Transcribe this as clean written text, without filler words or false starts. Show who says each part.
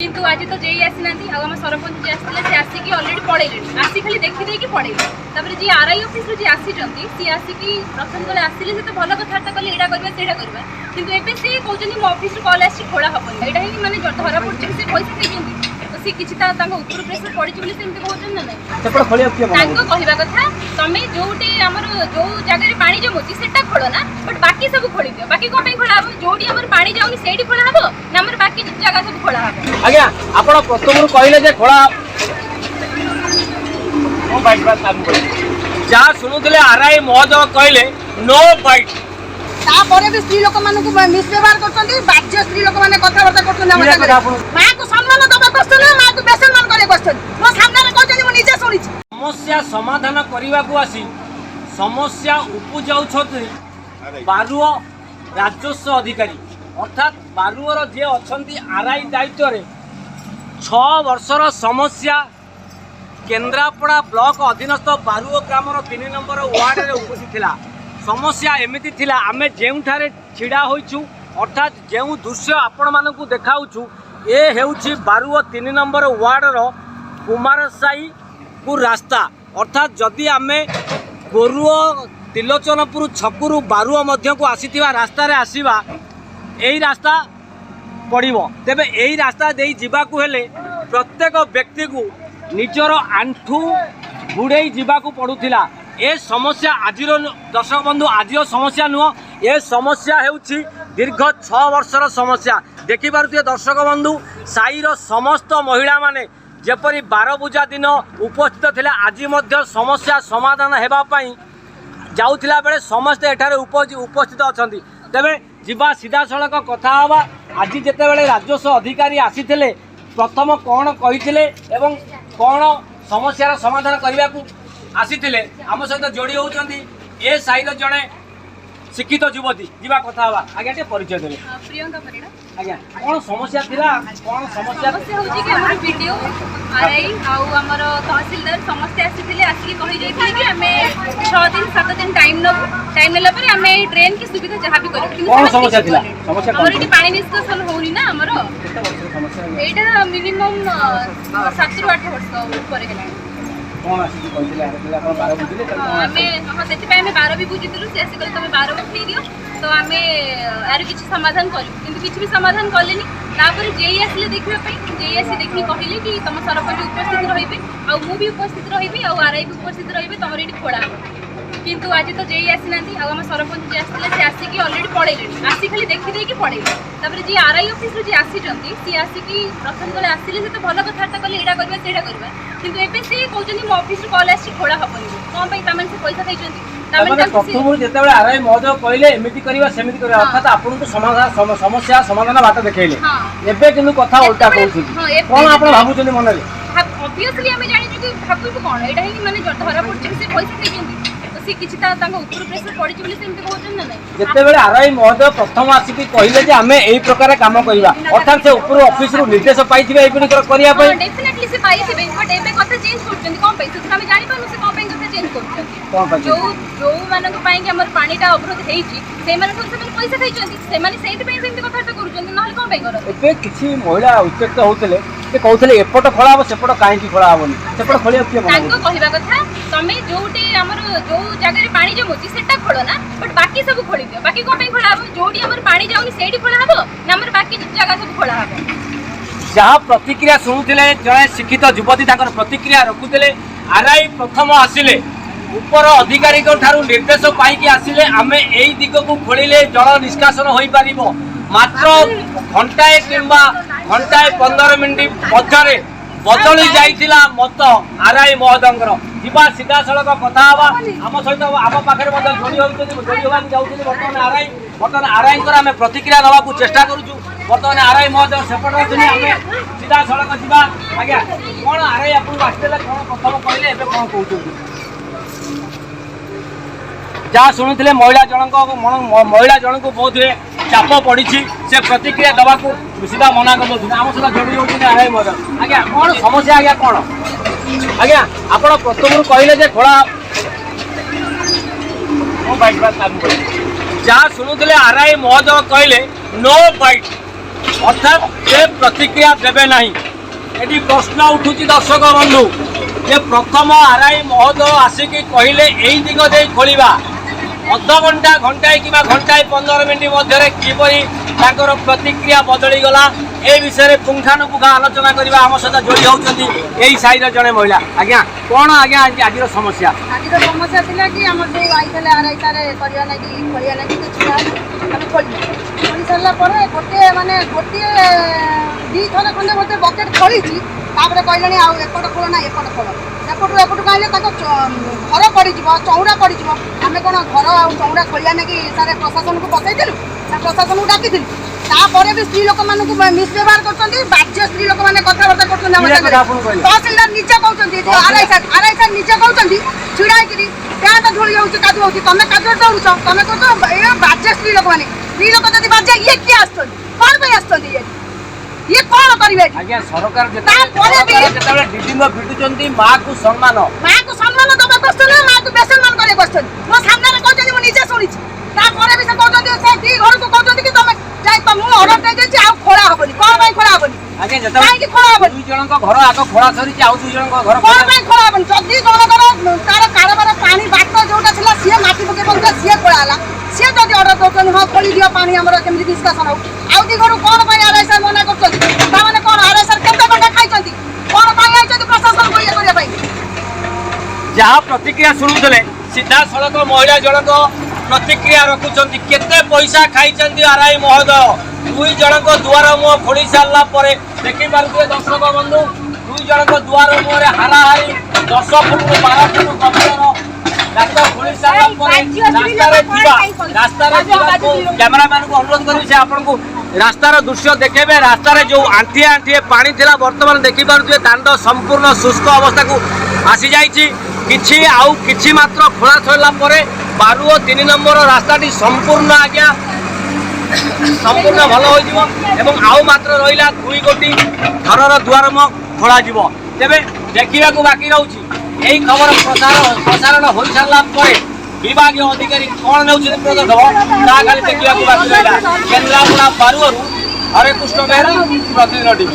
Speaker 1: किंतु आज तो जेई आसी ना आम सरपंच जी आसते से आसिक अलरेडी पड़े आसी खाली देखी पड़े तापर जी आरआई ऑफिस जी आसी सी आसिक प्रथम बेले आसिले से तो भल कथबार्ता कले यहाँ करवा से करवा किंतु एबे से कहते मो ऑफिस कॉल आसी खोला हेनी यहाँ ही माने धरा पड़े से पैसा देते तो सी किसी ऊपर प्रेसर पड़ी कहते ना नहीं कहवा कथा तुम जोटे आम जो जगह पानी जमुची से खोल ना बट बाकी सब खोली दियो बाकी कौन खोला हम जोटी आम पानी जाऊनी से खोला हम ना आम बाकी जगह सब खोला हम
Speaker 2: आज्ञा आपण प्रथम कहले जे खोला नो फाइट बात लागू कर जहाँ शुणुले आरआई महोदय कहले नो फाइट
Speaker 3: तापर भी स्त्री लोक मान को मिसव्यवहार करछन्ती बाध्य स्त्री लोक माने कथाबार्ता करछन्ती हम मां को सम्मान दबा क्वेश्चन मां को बेसम्मान करे क्वेश्चन मो सामने रे कहछन्ती मो निजे सुनिछि
Speaker 2: समस्या समाधान करने को आसी समस्या उपजाऊछथि बारुओ राजस्व अधिकारी अर्थात बारुओर जे अछंती आरआई दायित्व रे 6 वर्षर समस्या केन्द्रापड़ा ब्लॉक अधीनस्थ बारुओ ग्रामर 3 नंबर वार्ड रे उपस्थित थिला समस्या एमिति थिला आमे जेउठारे छिड़ा होइछु अर्थात जेउ दृश्य आपण मानकु देखाउछु ए हेउछि बारुओ 3 नंबर वार्ड रो कुमारसाई को रास्ता अर्थात जदि आमे गोरुओ तिलोचनपुर छकुरु बारुओ मध्य को आसीथिबा रास्ता रे आसीबा एही रास्ता पड़िबो तेबे एही रास्ता देई जिबाकू हेले प्रत्येक व्यक्ति को निजर आंठू बुड़े जिबाकू पड़ुथिला ए समस्या आजिर दर्शक बंधु आजिर समस्या नुह ए समस्या हेउछि दीर्घ 6 वर्षर समस्या देखि पारुथिबे दर्शक बंधु साईर समस्त महिला माने जेपरी 12 पूजा दिन उपस्थित थिले आज मध्य समस्या समाधान हेबा पई जाउथिला बेले समस्त एठारे उपस्थित अछंती तेबे जीवा सीधा सड़क कथा हवा आज जेते बेले राजस्व अधिकारी आसीथिले प्रथम कौन कहिथिले एवं कौन समस्यार समाधान करने को आसीथिले आम सहित जोड़ी होउछंती ए साइर जड़े शिक्षित युवती जीवा कथा हवा आज्ञा टे परिचय देबे
Speaker 1: प्रियंका परिड़ा
Speaker 2: आज्ञा कौन समस्या थिला कौन समस्या
Speaker 1: होची कि हमर वीडियो आरआई आउ हमर तहसीलदार समस्त आसीथिले आसी कहि जाइथिले कि हमें 6 दिन 7 दिन टाइम नेला पर हमें ट्रेन की सुविधा जहां भी करू
Speaker 2: कौन समस्या थिला समस्या
Speaker 1: हमर इटी पानी निष्कासन होउनी ना हमर एटा मिनिमम 7 ରୁ 8 वर्ष ऊपर गेला
Speaker 2: कौन आसी कहिथिले आपण 12 बुझिले
Speaker 1: हमें हम सेति पे हमें 12 भी बुझितिलु से आसी कहले तमे 12 उठेई दियो तो आमे यार किछि समाधान करू किंतु किछि भी समाधान करलेनी तापर जेई आसीले देखिबा पई जेई आसी देखि कहिले कि तम सरपंच उपस्थित रहिबे आ मु भी उपस्थित रहिबी आ आरआई भी उपस्थित रहिबे तमर एटी खोड़ा किंतु आज तो जेई आसी ना आम सरपंच जी आसते से आसिक अलरेडी पड़े आसी खाली देखी पड़े तापर जी आरआई ऑफिस जी आसी सी आसिक प्रथम बेले आसिले से तो भल कथबार्ता कले यहाँ करवा से करवा किंतु एबे से कहते मो ऑफिस कॉल आसी खोला हेनी कौन से पैसा
Speaker 2: प्रथम आरआई महोदय कहले एमिति करबा सेमिति करबा अर्थात आपन को समाधान समस्या समाधान बाट देखेले एबे किनु कथा उल्टा कहउछि कोन आपण भाबुछनी मन रे
Speaker 1: ऑब्वियसली हमें जानि कि भाबु कोन एटा ही माने धरा पड़े से पैसा देछन्ती ऊपर प्रेसर पड़ी कहते ना नहीं
Speaker 2: जिते बेले आरआई महोदय प्रथम आसिक कहले जे आमे एही प्रकार काम करबा अर्थात से ऊपर ऑफिस रु निर्देश पाइथिबे एही पुनी करिया पई
Speaker 1: डेफिनेटली से पाइथिबे बट एबे कथा चेंज करछन कोन पैसा से हम जानि पानु से कोन पे कथा चेंज करछन
Speaker 2: कोन पे
Speaker 1: जो मानन को पाई कि हमर पानीटा अवरोध हेछि से माने को से पैसा खाइछन से माने सेहि पे सेमति कथा करूछन नहले कोन पे करो
Speaker 2: एबे किछि महिला उत्तेजित होतले से कहतले एपट खोला हो सेपट काहे की खोला होनी सेपट खोलिया के
Speaker 1: तांको कहबा कथा तमे जोटी हमर जो जगह रे पानी जमुची सेटा खोलो ना बट बाकी सब खोली दियो बाकी कोन पे खोला हम जोटी हमर पानी जाउनी सेठी खोला हबो ना हमर बाकी जगह सब खोला हबो
Speaker 2: जहाँ प्रतिक्रिया शुणुले जड़े शिक्षित युवती ताकर प्रतिक्रिया रखुले आरआई प्रथम आसिले ऊपर अधिकारी निर्देश पाई आसिले आमे एई दिग को खोलिले जल निष्कासन हो पारिबो मात्र घंटाए किंबा घंटाए 15 मिनिट मध्य बदली जाइतिला मत आरआई महोदय जीवा सीधा सड़क कथा हवा आम सहित आम पाखे जोड़ी होगा जाऊँगी बर्तमान आरआई आम प्रतिक्रिया नवा चेष्टा करुचु बर्तमान आरआई महोदय सेपट अच्छे आम सीधा सड़क जा आज्ञा कौन आरआई आपको आसते कौन प्रथम कहले कौन कहते जहाँ शुणुले महिला जन को बहुत चाप पड़ी से प्रतिक्रिया दवा को सीधा मना कर आम सहित जोड़ी होती आरआई महोदय आज्ञा कौन समस्या आज्ञा कौन आज्ञा आपण प्रथम कहले जे खोला जहाँ शुणुले आरआई महोदय कहले नो फाइट अर्थात से प्रतिक्रिया देवे नहीं। ये प्रश्न उठुची दर्शक बंधु जे प्रथम आरआई महोदय आसिकी कहले यही दिग दे खोलिबा अध घंटा घंटाए कि घंटाए 15 मिनिट मध्य किपरि ताकर प्रतिक्रिया बदली गला ए विषय पुंखानुपुखा आलोचना करबा हम सहित जोड़ी होउछंती एही साइर जने महिला। आज्ञा कोन आज्ञा आज समस्या
Speaker 3: थिला कि हमर जो आइतले आरआई तारे करिया लागि किछि हम खोली सरला परे गोटे माने गोटे दी थरे खंडे गोटे बकेट खोलीची तापरे कहलेनी आ एपट खोल ना एपट खोल सेपटू एपटू कहले ताको घर पड़ी जीव चौड़ा पड़ी जीव आमे कोन घर आ चौड़ा खोलिया लागि सारे प्रशासन को बसै दिलु ना प्रशासन को डाकी दिलु तापरे भी स्त्री लोक मानकु मिसव्यवहार करछन्ती बाध्य स्त्री लोक माने कथाबार्ता करछन्ती हम तहसीलदार निजे कहउछन्ती आरआई सर निजे कहउछन्ती छिड़ाई प्यांट धोली जाउछ कादु होउछ तमे कादु दौड़ुछ तमे कहतो ए बाध्य स्त्री लोक जदि बाध्य ये कि आछन कोन पे आछन ये कौन करिवे
Speaker 2: आज्ञा सरकार जेतबे डिडिंग फिटुचंती मां को सम्मान
Speaker 3: दबा कष्ट ना मां को बेसम्मान करे कष्ट मो सामने रे कहते मो निजे सुनिछि ता परे भी से कहते से दी घर को कहते कि तुम जाई तुम ऑर्डर दे देछि आ खोला हबनी कोन भाई खोला हबनी
Speaker 2: आज्ञा जेतबे
Speaker 3: कि खोला हबनी
Speaker 2: दुई जन को घर आको खोला सरीछि आ दुई जन को घर
Speaker 3: कोन भाई खोला हबनी जदी जनकर तार कारबार पानी बाट जोटा छिला सिए माटी पके बोलता सिए खोला हला सिए जदी ऑर्डर दोछन हां खोली दियो पानी हमर केमि डिस्कशन हो आ दी घर कोन भाई आरआई सर मना करछन ता माने कोन आरआई सर केते टका खाइछंती कोन भाई आइछंती प्रशासन को ये करिया भाई
Speaker 2: जहाँ प्रतिक्रिया शुणुले सीधा सड़क महिला जनक प्रतिक्रिया रखुंट केते पैसा खाई आरआई महोदय दुई जनक दुआर मुह खोली सारा देखी पारे दर्शक बंधु दुई जनक दुआर मुहर हाराहारी 10 फुट 12 फुट गभीर गात खोली सारा रास्तार कैमेरामैन को अनुरोध करी आपको रास्तार दृश्य देखेबे रास्तार जो आंठिए आंठिए पानी थिला वर्तमान देखि पारुथिबे दांड संपूर्ण शुष्क अवस्था को आसी जाइछि किछि आउ किछि मात्र खोला छला परे 12 3 नंबर रास्ताटी संपूर्ण आज्ञा संपूर्ण भल हो जिवो एवं आउ मात्र रहिला 2 गोटी घरर द्वार म खोला जिवो तेबे देखिबा को बाकी रहउछि एही खबर प्रसारण हो सारला परे विभागीय अधिकारी कोन नेउछि पदक्षेप ता खाली देखिबा को बाकी रहिला केन्द्रापड़ा बारुअरु हरे कृष्ण बेहरा प्रतिनिधि।